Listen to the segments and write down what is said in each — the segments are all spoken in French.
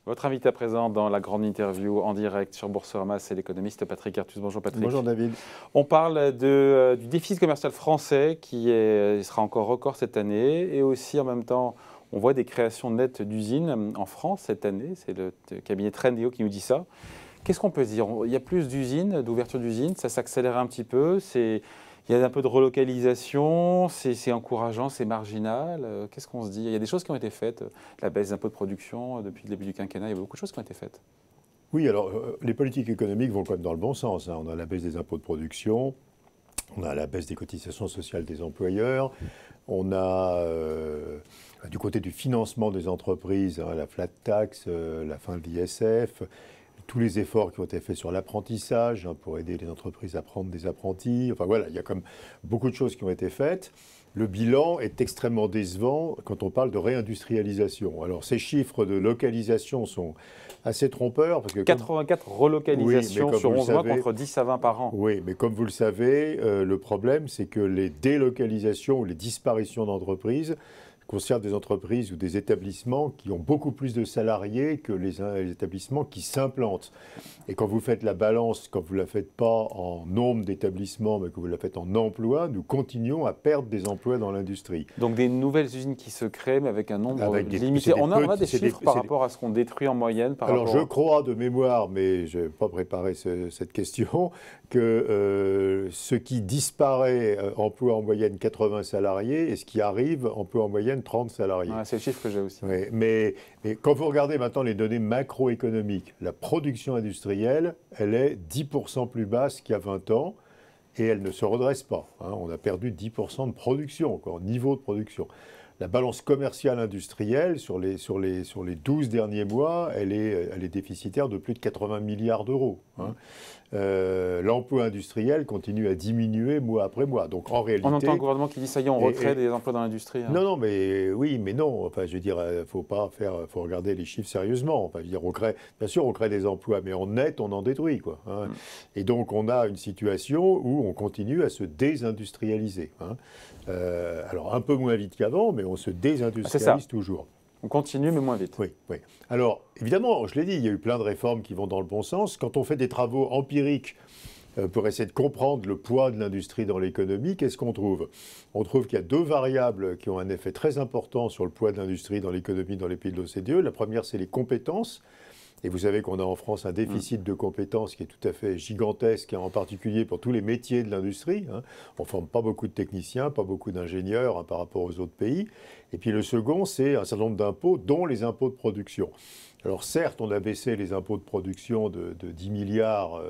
Votre invité à présent dans la grande interview en direct sur Boursorama, c'est l'économiste Patrick Artus. Bonjour Patrick. Bonjour David. On parle du déficit commercial français qui sera encore record cette année et aussi en même temps, on voit des créations nettes d'usines en France cette année. C'est le cabinet Trendio qui nous dit ça. Qu'est-ce qu'on peut dire? Il y a plus d'usines, d'ouverture d'usines, ça s'accélère un petit peu. Il y a un peu de relocalisation, c'est encourageant, c'est marginal. Qu'est-ce qu'on se dit? Il y a des choses qui ont été faites. La baisse d'impôts de production depuis le début du quinquennat, il y a beaucoup de choses qui ont été faites. Oui, alors les politiques économiques vont quand même dans le bon sens. On a la baisse des impôts de production, on a la baisse des cotisations sociales des employeurs, on a du côté du financement des entreprises, la flat tax, la fin de l'ISF, tous les efforts qui ont été faits sur l'apprentissage pour aider les entreprises à prendre des apprentis. Enfin voilà, il y a comme beaucoup de choses qui ont été faites. Le bilan est extrêmement décevant quand on parle de réindustrialisation. Alors ces chiffres de localisation sont assez trompeurs. Parce que 84 relocalisations sur 11 mois contre 10 à 20 par an. Oui, mais comme vous le savez, le problème c'est que les délocalisations ou les disparitions d'entreprises concerne des entreprises ou des établissements qui ont beaucoup plus de salariés que les établissements qui s'implantent. Et quand vous faites la balance, quand vous ne la faites pas en nombre d'établissements, mais que vous la faites en emploi, nous continuons à perdre des emplois dans l'industrie. Donc des nouvelles usines qui se créent, mais avec un nombre limité. On a des chiffres par rapport à ce qu'on détruit en moyenne Alors je crois de mémoire, mais je n'ai pas préparé cette question, que ce qui disparaît emploie en moyenne 80 salariés et ce qui arrive emploie en moyenne 30 salariés. Ouais, c'est le chiffre que j'ai aussi. Oui, mais quand vous regardez maintenant les données macroéconomiques, la production industrielle, elle est 10% plus basse qu'il y a 20 ans et elle ne se redresse pas. On a perdu 10% de production, encore, niveau de production. La balance commerciale industrielle, sur les 12 derniers mois, elle est déficitaire de plus de 80 milliards d'euros. L'emploi industriel continue à diminuer mois après mois. Donc en réalité, on entend un gouvernement qui dit ça y est, on recrée des emplois dans l'industrie. Non, non, mais oui, mais non. Enfin, je veux dire, faut regarder les chiffres sérieusement. Enfin, je veux dire, bien sûr, on crée des emplois, mais en net, on en détruit, quoi. Et donc, on a une situation où on continue à se désindustrialiser. Alors, un peu moins vite qu'avant, mais on se désindustrialise toujours. On continue, mais moins vite. Oui, oui. Alors, évidemment, je l'ai dit, il y a eu plein de réformes qui vont dans le bon sens. Quand on fait des travaux empiriques pour essayer de comprendre le poids de l'industrie dans l'économie, qu'est-ce qu'on trouve? On trouve qu'il y a deux variables qui ont un effet très important sur le poids de l'industrie dans l'économie dans les pays de l'OCDE. La première, c'est les compétences. Et vous savez qu'on a en France un déficit de compétences qui est tout à fait gigantesque, en particulier pour tous les métiers de l'industrie. On ne forme pas beaucoup de techniciens, pas beaucoup d'ingénieurs par rapport aux autres pays. Et puis le second, c'est un certain nombre d'impôts, dont les impôts de production. Alors certes, on a baissé les impôts de production de 10 milliards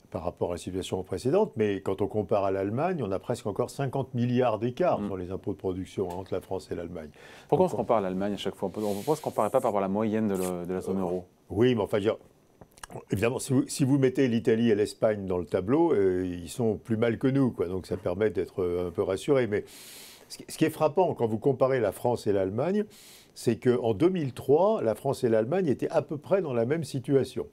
par rapport à la situation précédente, mais quand on compare à l'Allemagne, on a presque encore 50 milliards d'écart sur les impôts de production entre la France et l'Allemagne. Pourquoi on se compare à l'Allemagne à chaque fois? Pourquoi on ne se comparait pas par rapport à la moyenne de la zone euro? Oui, mais enfin, évidemment, si vous mettez l'Italie et l'Espagne dans le tableau, ils sont plus mal que nous, quoi, donc ça permet d'être un peu rassuré. Mais ce qui est frappant quand vous comparez la France et l'Allemagne, c'est qu'en 2003, la France et l'Allemagne étaient à peu près dans la même situation.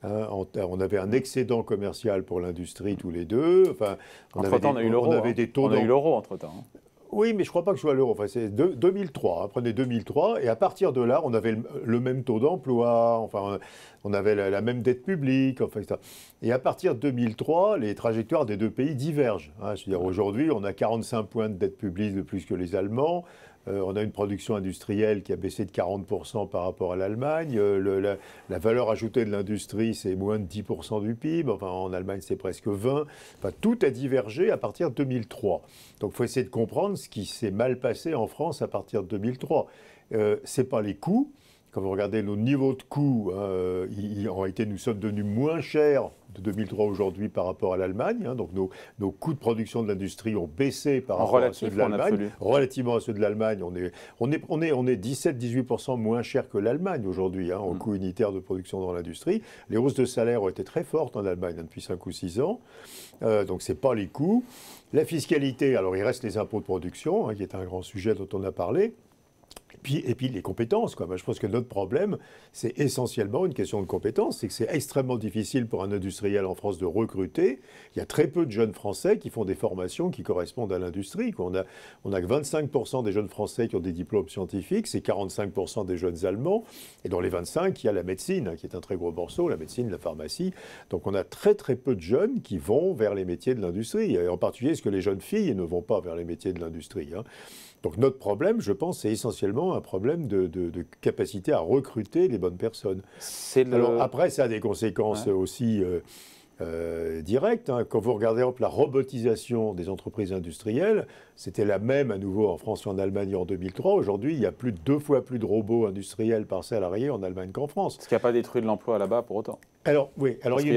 On avait un excédent commercial pour l'industrie tous les deux. Enfin, entre-temps, on a eu l'euro. On a eu l'euro entre-temps. Oui, mais je ne crois pas que ce soit l'euro. Enfin, c'est 2003. Prenez 2003. Et à partir de là, on avait le même taux d'emploi. Enfin, on avait la même dette publique. Enfin, etc. Et à partir de 2003, les trajectoires des deux pays divergent. Je veux dire, aujourd'hui, on a 45 points de dette publique de plus que les Allemands. On a une production industrielle qui a baissé de 40% par rapport à l'Allemagne. La valeur ajoutée de l'industrie, c'est moins de 10% du PIB. Enfin, en Allemagne, c'est presque 20%. Enfin, tout a divergé à partir de 2003. Donc, il faut essayer de comprendre ce qui s'est mal passé en France à partir de 2003. Ce n'est pas les coûts. Quand vous regardez nos niveaux de coûts, en réalité, nous sommes devenus moins chers de 2003 aujourd'hui par rapport à l'Allemagne. Donc nos coûts de production de l'industrie ont baissé par rapport à ceux de l'Allemagne. Relativement à ceux de l'Allemagne, on est 17-18% moins cher que l'Allemagne aujourd'hui en coût unitaire de production dans l'industrie. Les hausses de salaire ont été très fortes en Allemagne depuis 5 ou 6 ans. Donc ce n'est pas les coûts. La fiscalité, alors il reste les impôts de production, qui est un grand sujet dont on a parlé. puis les compétences, quoi. Moi, je pense que notre problème, c'est essentiellement une question de compétences. C'est que c'est extrêmement difficile pour un industriel en France de recruter. Il y a très peu de jeunes Français qui font des formations qui correspondent à l'industrie. On a que 25% des jeunes Français qui ont des diplômes scientifiques, c'est 45% des jeunes Allemands. Et dans les 25, il y a la médecine, qui est un très gros morceau, la médecine, la pharmacie. Donc on a très très peu de jeunes qui vont vers les métiers de l'industrie. Et en particulier, est-ce que les jeunes filles ne vont pas vers les métiers de l'industrie, hein. Donc notre problème, je pense, c'est essentiellement un problème de capacité à recruter les bonnes personnes. Alors après, ça a des conséquences aussi directes, hein. Quand vous regardez la robotisation des entreprises industrielles, c'était la même à nouveau en France et en Allemagne en 2003. Aujourd'hui, il y a plus de 2 fois plus de robots industriels par salarié en Allemagne qu'en France. Ce qui n'a pas détruit de l'emploi là-bas pour autant. Alors oui, alors il y a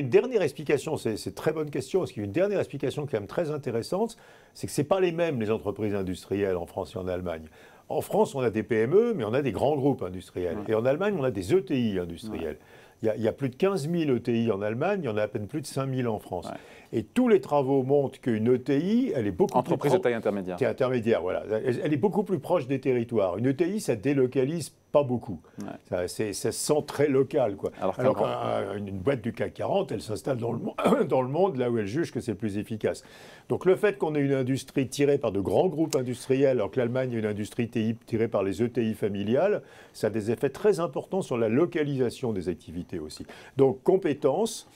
une dernière explication, c'est une très bonne question, parce qu'il y a une dernière explication quand même très intéressante, c'est que ce n'est pas les mêmes les entreprises industrielles en France et en Allemagne. En France, on a des PME, mais on a des grands groupes industriels. Et en Allemagne, on a des ETI industriels. Il y a plus de 15 000 ETI en Allemagne, il y en a à peine plus de 5 000 en France. Et tous les travaux montrent qu'une ETI, elle est beaucoup entreprise plus de taille intermédiaire. Intermédiaire, voilà. Elle est beaucoup plus proche des territoires. Une ETI, ça délocalise pas beaucoup. Ça se sent très local, quoi. Alors qu'une boîte du CAC 40, elle s'installe dans le monde, là où elle juge que c'est plus efficace. Donc le fait qu'on ait une industrie tirée par de grands groupes industriels, alors que l'Allemagne a une industrie tirée par les ETI familiales, ça a des effets très importants sur la localisation des activités aussi. Donc compétences,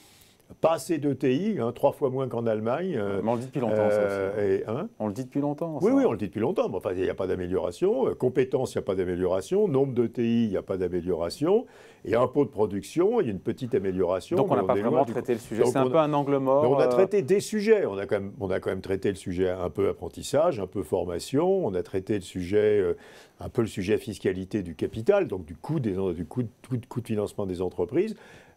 pas assez d'ETI, 3 fois moins qu'en Allemagne. Mais on le dit depuis longtemps, ça aussi. On le dit depuis longtemps. Oui, on le dit depuis longtemps. Mais enfin, il n'y a pas d'amélioration. Compétences, il n'y a pas d'amélioration. Nombre d'ETI, il n'y a pas d'amélioration. Et impôt de production, il y a une petite amélioration. Donc on n'a pas vraiment traité le sujet. C'est un peu un angle mort. Mais on a traité des sujets. On a quand même traité le sujet un peu apprentissage, un peu formation. On a traité le sujet, un peu le sujet fiscalité du capital, donc du coût de financement des entreprises.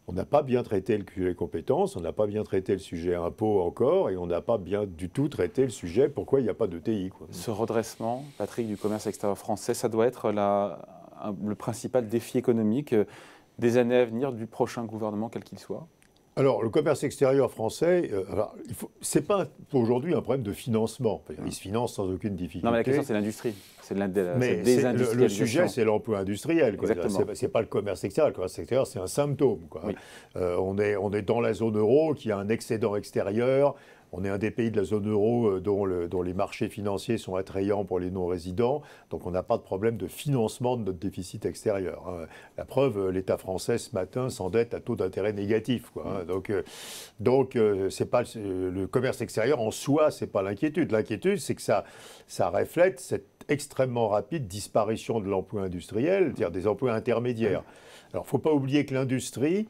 On n'a pas bien traité le sujet compétences, on n'a pas bien traité le sujet impôt encore, et on n'a pas bien du tout traité le sujet pourquoi il n'y a pas de TI, quoi. Ce redressement, Patrick, du commerce extérieur français, ça doit être le principal défi économique des années à venir du prochain gouvernement, quel qu'il soit. Alors, le commerce extérieur français, c'est pas pour aujourd'hui un problème de financement. Il se finance sans aucune difficulté. Non, mais la question, c'est l'industrie. C'est le sujet, c'est l'emploi industriel. Ce n'est pas le commerce extérieur. Le commerce extérieur, c'est un symptôme, quoi. Oui. On est dans la zone euro qui a un excédent extérieur. On est un des pays de la zone euro dont les marchés financiers sont attrayants pour les non-résidents. Donc on n'a pas de problème de financement de notre déficit extérieur, hein. La preuve, l'État français ce matin s'endette à taux d'intérêt négatif, quoi, hein. Donc c'est pas le commerce extérieur en soi, c'est pas l'inquiétude. L'inquiétude, c'est que ça reflète cette extrêmement rapide disparition de l'emploi industriel, c'est-à-dire des emplois intermédiaires. Alors il ne faut pas oublier que l'industrie,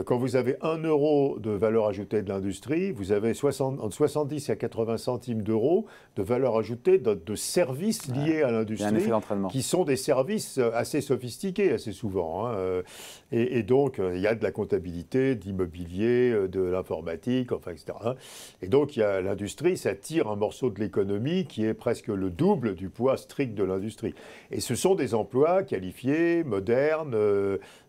quand vous avez 1 euro de valeur ajoutée de l'industrie, vous avez entre 70 et 80 centimes d'euros de valeur ajoutée de services liés à l'industrie, qui sont des services assez sophistiqués, assez souvent, hein. Et donc, il y a de la comptabilité, de l'immobilier, de l'informatique, enfin, etc. Et donc, l'industrie, ça tire un morceau de l'économie qui est presque le double du poids strict de l'industrie. Et ce sont des emplois qualifiés, modernes,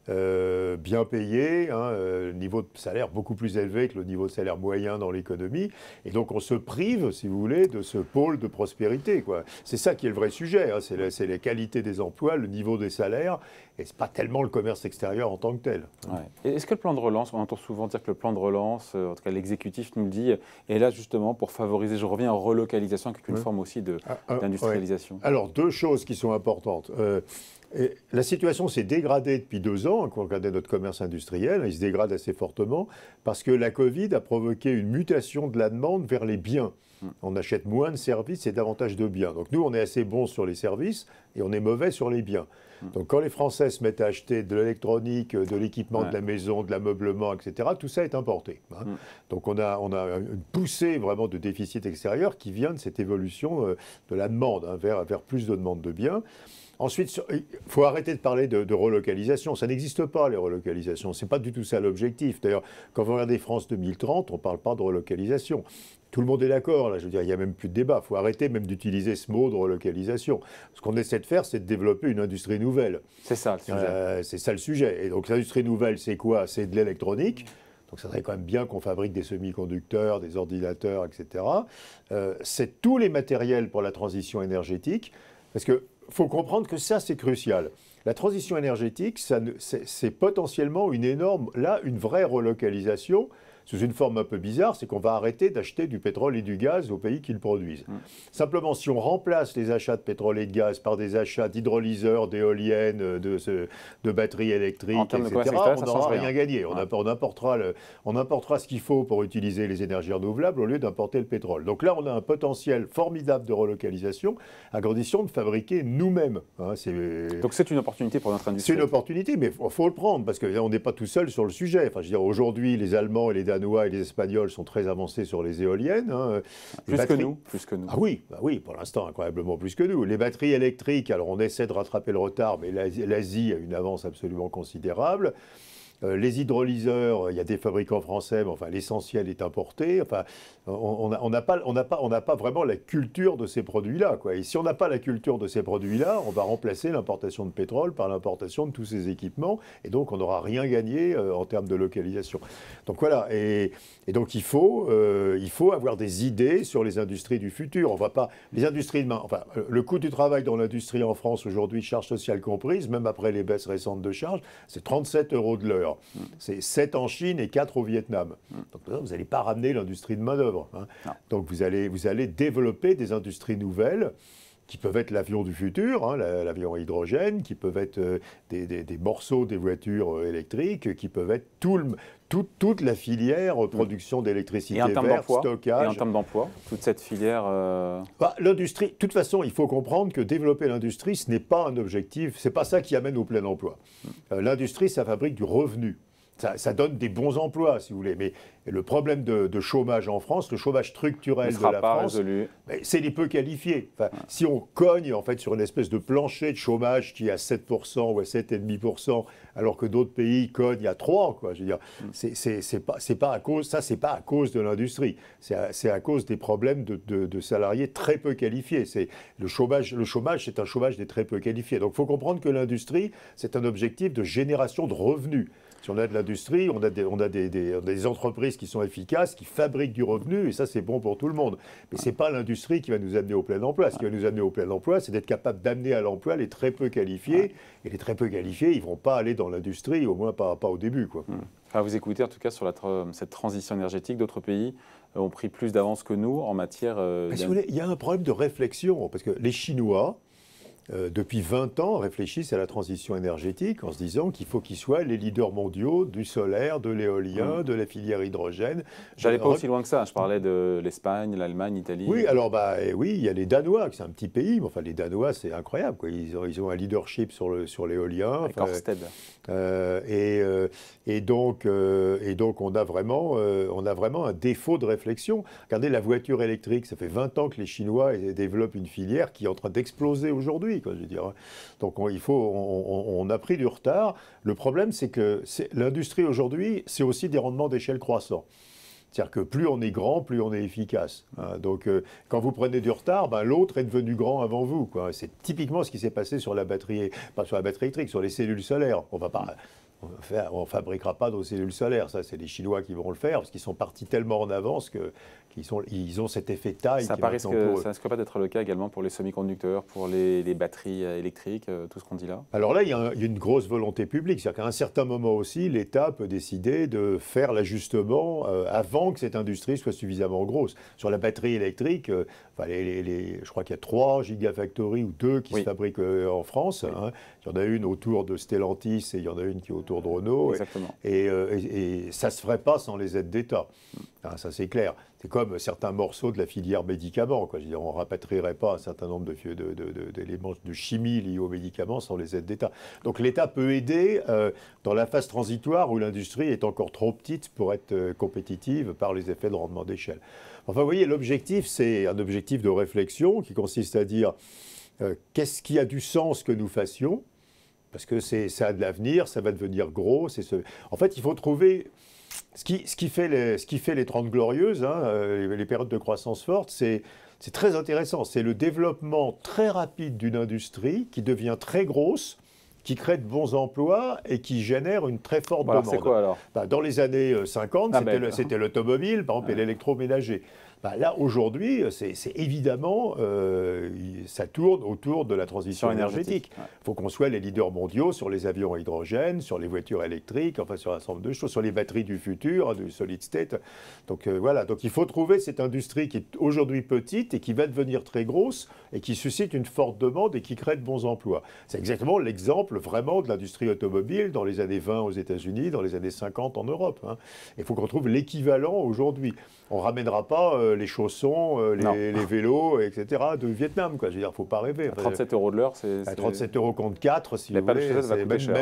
bien payés, hein, niveau de salaire beaucoup plus élevé que le niveau de salaire moyen dans l'économie. Et donc on se prive, si vous voulez, de ce pôle de prospérité, quoi. C'est ça qui est le vrai sujet, hein. C'est les qualités des emplois, le niveau des salaires, et ce n'est pas tellement le commerce extérieur en tant que tel. Ouais. Est-ce que le plan de relance, on entend souvent dire que le plan de relance, en tout cas l'exécutif nous le dit, est là justement pour favoriser, je reviens en relocalisation, qui est une forme aussi d'industrialisation. Alors 2 choses qui sont importantes. La situation s'est dégradée depuis 2 ans, quand on regardait notre commerce industriel, il se dégrade assez fortement, parce que la Covid a provoqué une mutation de la demande vers les biens. On achète moins de services et davantage de biens. Donc nous, on est assez bons sur les services et on est mauvais sur les biens. Donc quand les Français se mettent à acheter de l'électronique, de l'équipement de la maison, de l'ameublement, etc., tout ça est importé, hein. Donc on a une poussée vraiment de déficit extérieur qui vient de cette évolution de la demande, hein, vers plus de demande de biens. Ensuite, il faut arrêter de parler de relocalisation. Ça n'existe pas, les relocalisations. Ce n'est pas du tout ça l'objectif. D'ailleurs, quand vous regardez France 2030, on ne parle pas de relocalisation. Tout le monde est d'accord, là. Je veux dire, il n'y a même plus de débat. Il faut arrêter même d'utiliser ce mot de relocalisation. Ce qu'on essaie de faire, c'est de développer une industrie nouvelle. C'est ça le sujet. C'est ça le sujet. Et donc, l'industrie nouvelle, c'est quoi? C'est de l'électronique. Donc ça serait quand même bien qu'on fabrique des semi-conducteurs, des ordinateurs, etc. C'est tous les matériels pour la transition énergétique. Parce qu'il faut comprendre que ça, c'est crucial. La transition énergétique, c'est potentiellement une vraie relocalisation, sous une forme un peu bizarre, c'est qu'on va arrêter d'acheter du pétrole et du gaz aux pays qui le produisent. Simplement, si on remplace les achats de pétrole et de gaz par des achats d'hydrolyseurs, d'éoliennes, de batteries électriques, etc., on n'aura rien gagné. On importera ce qu'il faut pour utiliser les énergies renouvelables au lieu d'importer le pétrole. Donc là, on a un potentiel formidable de relocalisation à condition de fabriquer nous-mêmes. Donc c'est une opportunité pour notre industrie. C'est une opportunité, mais il faut le prendre, parce qu'on n'est pas tout seul sur le sujet. Enfin, je veux dire, aujourd'hui, les Allemands et les Danois et les Espagnols sont très avancés sur les éoliennes. Plus que nous. Ah oui, pour l'instant, incroyablement plus que nous. Les batteries électriques, alors on essaie de rattraper le retard, mais l'Asie a une avance absolument considérable. Les hydrolyseurs, il y a des fabricants français, mais enfin, l'essentiel est importé. Enfin, on n'a pas vraiment la culture de ces produits-là, quoi. Et si on n'a pas la culture de ces produits-là, on va remplacer l'importation de pétrole par l'importation de tous ces équipements, et donc on n'aura rien gagné en termes de localisation. Donc voilà, et donc il faut avoir des idées sur les industries du futur. On va pas les industries demain. Enfin, le coût du travail dans l'industrie en France aujourd'hui, charges sociales comprises, même après les baisses récentes de charges, c'est 37 € de l'heure. C'est 7 en Chine et 4 au Vietnam. Donc vous n'allez pas ramener l'industrie de main-d'œuvre. Donc vous allez développer des industries nouvelles qui peuvent être l'avion du futur, l'avion à hydrogène, qui peuvent être des morceaux des voitures électriques, qui peuvent être toute la filière production d'électricité verte, stockage. Et en termes d'emploi, toute cette filière... L'industrie, de toute façon, il faut comprendre que développer l'industrie, ce n'est pas un objectif, ce n'est pas ça qui amène au plein emploi. L'industrie, ça fabrique du revenu. Ça donne des bons emplois, si vous voulez. Mais le problème de chômage en France, le chômage structurel de la France, c'est les peu qualifiés. Enfin, si on cogne en fait, sur une espèce de plancher de chômage qui est à 7% ou à 7,5%, alors que d'autres pays cognent à 3%, quoi, je veux dire, c'est pas à cause de l'industrie. C'est à cause des problèmes de salariés très peu qualifiés. Le chômage, c'est un chômage des très peu qualifiés. Donc il faut comprendre que l'industrie, c'est un objectif de génération de revenus. Si on a de l'industrie, on a des entreprises qui sont efficaces, qui fabriquent du revenu, et ça, c'est bon pour tout le monde. Mais ce n'est pas l'industrie qui va nous amener au plein emploi. Ce qui va nous amener au plein emploi, c'est d'être capable d'amener à l'emploi les très peu qualifiés. Et les très peu qualifiés, ils ne vont pas aller dans l'industrie, au moins pas au début, quoi. Enfin, vous écoutez, en tout cas, sur cette transition énergétique, d'autres pays ont pris plus d'avance que nous en matière... Si vous voulez, il y a un problème de réflexion, parce que les Chinois... depuis 20 ans, réfléchissent à la transition énergétique en se disant qu'il faut qu'ils soient les leaders mondiaux du solaire, de l'éolien, de la filière hydrogène. J'allais pas aussi loin que ça, je parlais de l'Espagne, l'Allemagne, l'Italie. Oui, alors oui, il y a les Danois, c'est un petit pays, mais enfin les Danois, c'est incroyable, quoi. Ils ont un leadership sur l'éolien. Avec Ørsted. Et donc on a vraiment un défaut de réflexion. Regardez la voiture électrique, ça fait 20 ans que les Chinois développent une filière qui est en train d'exploser aujourd'hui, quoi, je veux dire. Donc on a pris du retard. Le problème, c'est que l'industrie aujourd'hui, c'est aussi des rendements d'échelle croissants. C'est-à-dire que plus on est grand, plus on est efficace. Donc, quand vous prenez du retard, l'autre est devenu grand avant vous, quoi. C'est typiquement ce qui s'est passé sur la batterie, pas sur la batterie électrique, sur les cellules solaires. On ne fabriquera pas nos cellules solaires. Ça, c'est les Chinois qui vont le faire, parce qu'ils sont partis tellement en avance qu'ils ont cet effet taille. Ça ne risque pas d'être le cas également pour les semi-conducteurs, pour les batteries électriques, tout ce qu'on dit là? Alors là, il y a une grosse volonté publique. C'est-à-dire qu'à un certain moment aussi, l'État peut décider de faire l'ajustement avant que cette industrie soit suffisamment grosse. Sur la batterie électrique, je crois qu'il y a 3 gigafactories ou 2 qui se fabriquent en France. Oui. Il y en a une autour de Stellantis et il y en a une qui est autour de Renault. Exactement. Et ça ne se ferait pas sans les aides d'État. Ça, c'est clair. C'est comme certains morceaux de la filière médicaments, quoi. Je veux dire, on ne rapatrierait pas un certain nombre d'éléments de chimie liés aux médicaments sans les aides d'État. Donc l'État peut aider dans la phase transitoire où l'industrie est encore trop petite pour être compétitive par les effets de rendement d'échelle. Enfin, vous voyez, l'objectif, c'est un objectif de réflexion qui consiste à dire qu'est-ce qui a du sens que nous fassions, parce que ça a de l'avenir, ça va devenir gros. En fait, il faut trouver... Ce qui fait les 30 glorieuses, les périodes de croissance forte, c'est très intéressant. C'est le développement très rapide d'une industrie qui devient très grosse, qui crée de bons emplois et qui génère une très forte demande. C'est quoi alors? Dans les années 50, c'était l'automobile, par exemple, et l'électroménager. Bah, là, aujourd'hui, c'est évidemment, ça tourne autour de la transition énergétique. Il faut qu'on soit les leaders mondiaux sur les avions à hydrogène, sur les voitures électriques, enfin sur un certain nombre de choses, sur les batteries du futur, hein, du solid state. Donc voilà, donc il faut trouver cette industrie qui est aujourd'hui petite et qui va devenir très grosse et qui suscite une forte demande et qui crée de bons emplois. C'est exactement l'exemple vraiment de l'industrie automobile dans les années 20 aux États-Unis, dans les années 50 en Europe. Hein. Il faut qu'on trouve l'équivalent aujourd'hui. On ne ramènera pas les chaussons, les vélos, etc. de Vietnam. Quoi. Je veux dire, il ne faut pas rêver. 37 € de l'heure, c'est... 37 € contre 4, si vous voulez.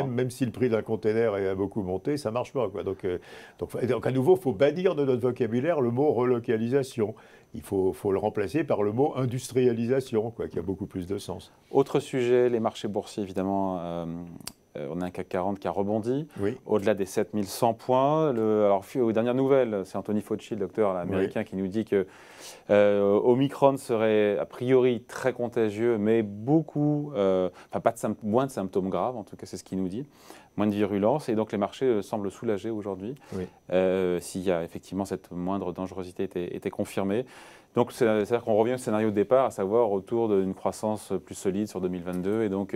Même si le prix d'un container a beaucoup monté, ça ne marche pas. Quoi. Donc, à nouveau, il faut bannir de notre vocabulaire le mot relocalisation. Il faut le remplacer par le mot industrialisation, quoi, qui a beaucoup plus de sens. Autre sujet, les marchés boursiers, évidemment. On a un CAC 40 qui a rebondi, au-delà des 7100 points. Alors, aux dernières nouvelles, c'est Anthony Fauci, le docteur américain, qui nous dit que Omicron serait a priori très contagieux, mais moins de symptômes graves, en tout cas c'est ce qu'il nous dit, moins de virulence, et donc les marchés semblent soulagés aujourd'hui, s'il y a effectivement cette moindre dangerosité était confirmée. Donc c'est-à-dire qu'on revient au scénario de départ, à savoir autour d'une croissance plus solide sur 2022, et donc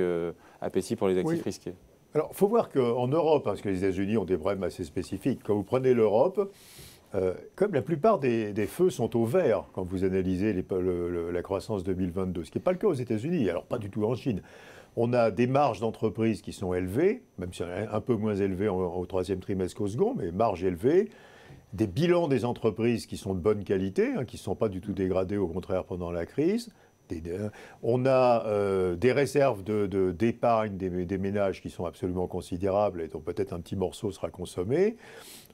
appétit pour les actifs risqués. Alors, il faut voir qu'en Europe, parce que les États-Unis ont des problèmes assez spécifiques, quand vous prenez l'Europe, comme la plupart des feux sont au vert quand vous analysez la croissance 2022, ce qui n'est pas le cas aux États-Unis, alors pas du tout en Chine. On a des marges d'entreprise qui sont élevées, même si elles sont un peu moins élevées au troisième trimestre qu'au second, mais marges élevées. Des bilans des entreprises qui sont de bonne qualité, hein, qui ne sont pas du tout dégradés, au contraire, pendant la crise. On a des réserves d'épargne des ménages qui sont absolument considérables et dont peut-être un petit morceau sera consommé.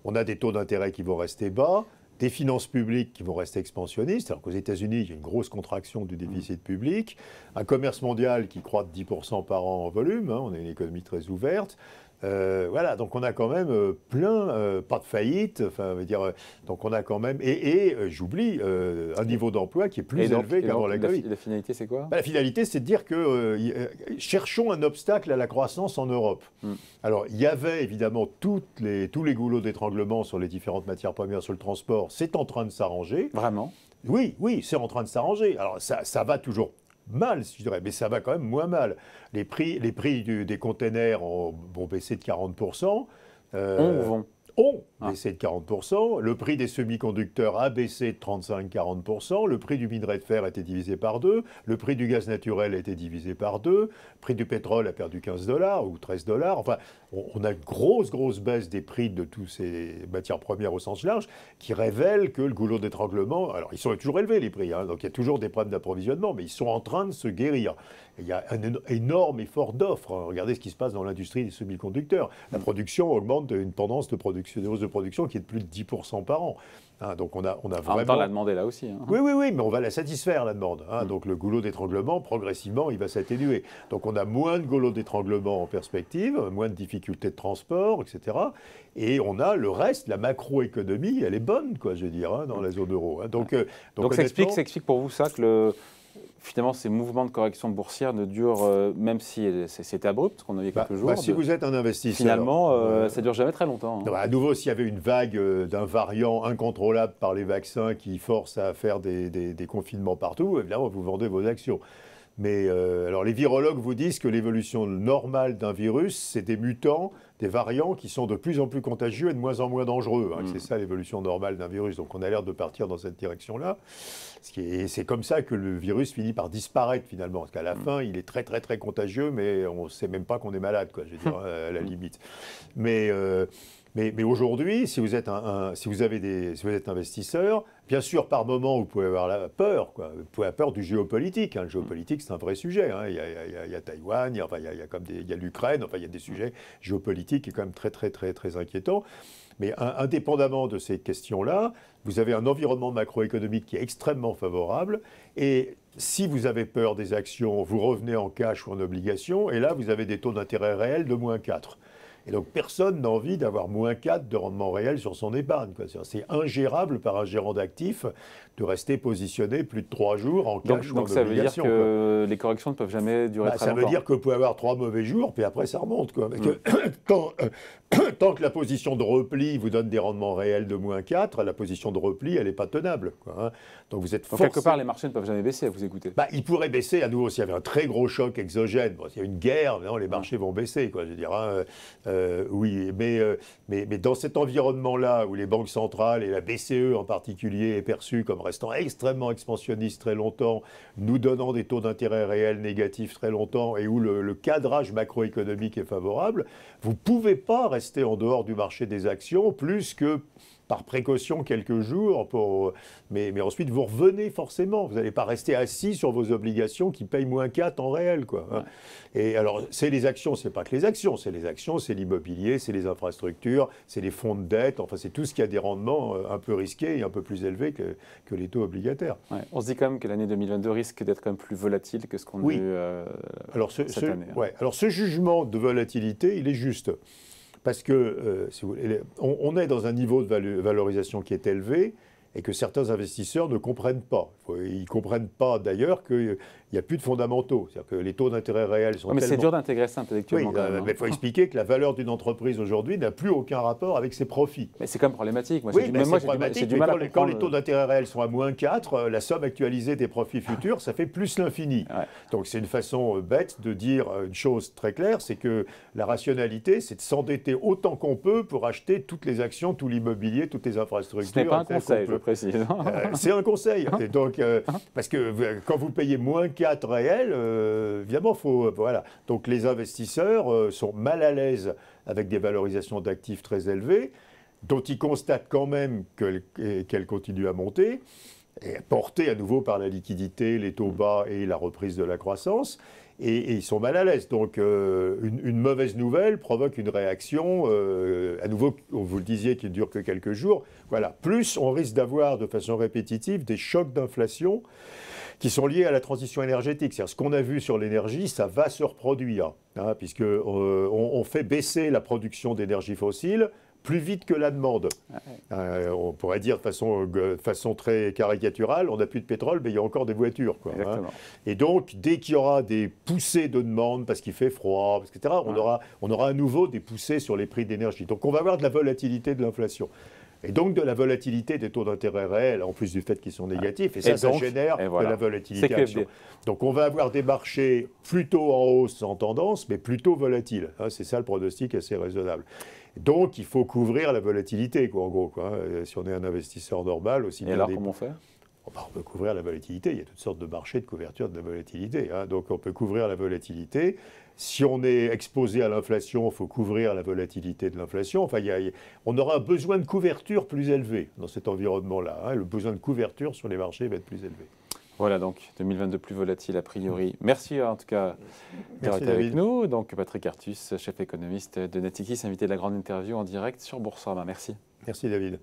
On a des taux d'intérêt qui vont rester bas, des finances publiques qui vont rester expansionnistes, alors qu'aux États-Unis, il y a une grosse contraction du déficit public, un commerce mondial qui croît de 10% par an en volume, hein, on a une économie très ouverte. Voilà, donc on a quand même pas de faillite, enfin, veut dire, donc on a quand même, j'oublie, un niveau d'emploi qui est plus élevé qu'avant la Covid. La finalité, c'est quoi? La finalité, c'est de dire que cherchons un obstacle à la croissance en Europe. Alors, il y avait évidemment tous les goulots d'étranglement sur les différentes matières premières, sur le transport, c'est en train de s'arranger. Vraiment? Oui, c'est en train de s'arranger. Alors, ça va toujours mal, je dirais, mais ça va quand même moins mal. Les prix des containers vont baisser de 40%. Ont baissé de 40%. Le prix des semi-conducteurs a baissé de 35-40%. Le prix du minerai de fer a été divisé par 2. Le prix du gaz naturel a été divisé par 2. Le prix du pétrole a perdu 15 $ ou 13 $. Enfin, on a une grosse baisse des prix de toutes ces matières premières au sens large qui révèle que le goulot d'étranglement, alors ils sont toujours élevés les prix, hein, donc il y a toujours des problèmes d'approvisionnement, mais ils sont en train de se guérir. Et il y a un énorme effort d'offre. Hein. Regardez ce qui se passe dans l'industrie des semi-conducteurs. La production augmente une tendance de hausse de production qui est de plus de 10% par an. Hein, donc on a vraiment... En même temps, la demande est là aussi. Hein. Oui, mais on va la satisfaire, la demande. Hein. Donc le goulot d'étranglement, progressivement, il va s'atténuer. Donc on a moins de goulot d'étranglement en perspective, moins de difficultés de transport, etc. Et on a le reste, la macroéconomie, elle est bonne, quoi, je veux dire, hein, dans la zone euro. Hein. Donc ça explique pour vous ça que finalement, ces mouvements de correction boursière ne durent, même si c'est abrupt, parce qu'on a eu quelques jours. Si vous êtes un investisseur. Finalement, ça ne dure jamais très longtemps. Hein. À nouveau, s'il y avait une vague d'un variant incontrôlable par les vaccins qui force à faire des confinements partout, évidemment, vous vendez vos actions. Mais alors, les virologues vous disent que l'évolution normale d'un virus, c'est des mutants, des variants qui sont de plus en plus contagieux et de moins en moins dangereux. Hein, C'est ça l'évolution normale d'un virus. Donc on a l'air de partir dans cette direction-là. Et c'est comme ça que le virus finit par disparaître finalement. Parce qu'à la fin, il est très contagieux, mais on ne sait même pas qu'on est malade, quoi, je veux dire, à la limite. Mais aujourd'hui, si vous êtes investisseur, bien sûr, par moment, vous pouvez avoir la peur. Quoi. Vous pouvez avoir peur du géopolitique. Hein. Le géopolitique, c'est un vrai sujet. Hein. Il y a Taïwan, il y a l'Ukraine, enfin, il y a des sujets géopolitiques qui sont quand même très inquiétants. Mais indépendamment de ces questions-là, vous avez un environnement macroéconomique qui est extrêmement favorable. Et si vous avez peur des actions, vous revenez en cash ou en obligation. Et là, vous avez des taux d'intérêt réels de -4. Et donc, personne n'a envie d'avoir -4 de rendement réel sur son épargne. C'est ingérable par un gérant d'actifs de rester positionné plus de 3 jours en cash ou en obligation. Donc, ça veut dire que les corrections ne peuvent jamais durer très longtemps. Ça veut dire que vous pouvez avoir 3 mauvais jours, puis après, ça remonte. Quoi. Parce que tant que la position de repli vous donne des rendements réels de -4, la position de repli, elle n'est pas tenable, quoi, hein. Donc vous êtes forcé... quelque part, les marchés ne peuvent jamais baisser, vous écoutez. Bah, ils pourraient baisser à nouveau s'il y avait un très gros choc exogène. Bon, s'il y a une guerre, non, les marchés vont baisser, quoi, je veux dire, hein. Oui, mais dans cet environnement-là, où les banques centrales et la BCE en particulier est perçue comme restant extrêmement expansionniste très longtemps, nous donnant des taux d'intérêt réels négatifs très longtemps, et où le cadrage macroéconomique est favorable, vous ne pouvez pas rester en dehors du marché des actions plus que par précaution quelques jours, mais ensuite vous revenez forcément. Vous n'allez pas rester assis sur vos obligations qui payent -4 en réel, quoi, hein. Et alors, c'est les actions, c'est pas que les actions, c'est l'immobilier, c'est les infrastructures, c'est les fonds de dette, enfin c'est tout ce qui a des rendements un peu risqués et un peu plus élevés que les taux obligataires. Ouais. On se dit quand même que l'année 2022 risque d'être quand même plus volatile que ce qu'on a eu cette année. Ouais. Alors ce jugement de volatilité, il est juste. Parce que, si vous voulez, on est dans un niveau de valorisation qui est élevé et que certains investisseurs ne comprennent pas. Ils ne comprennent pas d'ailleurs qu'il n'y a plus de fondamentaux. C'est-à-dire que les taux d'intérêt réels sont mais tellement... c'est dur d'intégrer ça intellectuellement. Oui, mais il faut expliquer que la valeur d'une entreprise aujourd'hui n'a plus aucun rapport avec ses profits. Mais c'est quand même problématique. Moi, oui, mais c'est problématique. Mais quand les taux d'intérêt réels sont à -4, la somme actualisée des profits futurs, ça fait plus l'infini. Ouais. Donc c'est une façon bête de dire une chose très claire, c'est que la rationalité, c'est de s'endetter autant qu'on peut pour acheter toutes les actions, tout l'immobilier, toutes les infrastructures. Ce n'est pas un conseil, je précise. C'est un conseil. Et donc, parce que quand vous payez -4 réels, évidemment, voilà. Donc les investisseurs sont mal à l'aise avec des valorisations d'actifs très élevées, dont ils constatent quand même qu'elles continuent à monter, et portées à nouveau par la liquidité, les taux bas et la reprise de la croissance. Et ils sont mal à l'aise. Donc, une mauvaise nouvelle provoque une réaction, à nouveau, vous le disiez, qui ne dure que quelques jours. Voilà. Plus, on risque d'avoir de façon répétitive des chocs d'inflation qui sont liés à la transition énergétique. C'est-à-dire, ce qu'on a vu sur l'énergie, ça va se reproduire, hein, puisqu'on fait baisser la production d'énergie fossile plus vite que la demande. On pourrait dire de façon très caricaturale, on n'a plus de pétrole, mais il y a encore des voitures, quoi, hein. Et donc, dès qu'il y aura des poussées de demande, parce qu'il fait froid, etc., on aura à nouveau des poussées sur les prix d'énergie. Donc, on va avoir de la volatilité de l'inflation. Et donc de la volatilité des taux d'intérêt réels, en plus du fait qu'ils sont négatifs, et ça génère de la volatilité action. Donc on va avoir des marchés plutôt en hausse en tendance, mais plutôt volatiles, hein, c'est ça le pronostic assez raisonnable. Donc il faut couvrir la volatilité, quoi, en gros, quoi, hein, si on est un investisseur normal. Aussi. Et alors comment on fait ? On peut couvrir la volatilité, il y a toutes sortes de marchés de couverture de la volatilité, hein. Donc on peut couvrir la volatilité. Si on est exposé à l'inflation, il faut couvrir la volatilité de l'inflation. Enfin, on aura un besoin de couverture plus élevé dans cet environnement-là, hein. Le besoin de couverture sur les marchés va être plus élevé. Voilà, donc 2022 plus volatile a priori. Merci en tout cas d'avoir été avec nous. Donc Patrick Artus, chef économiste de Natixis, invité de la grande interview en direct sur Boursorama. Merci. Merci David.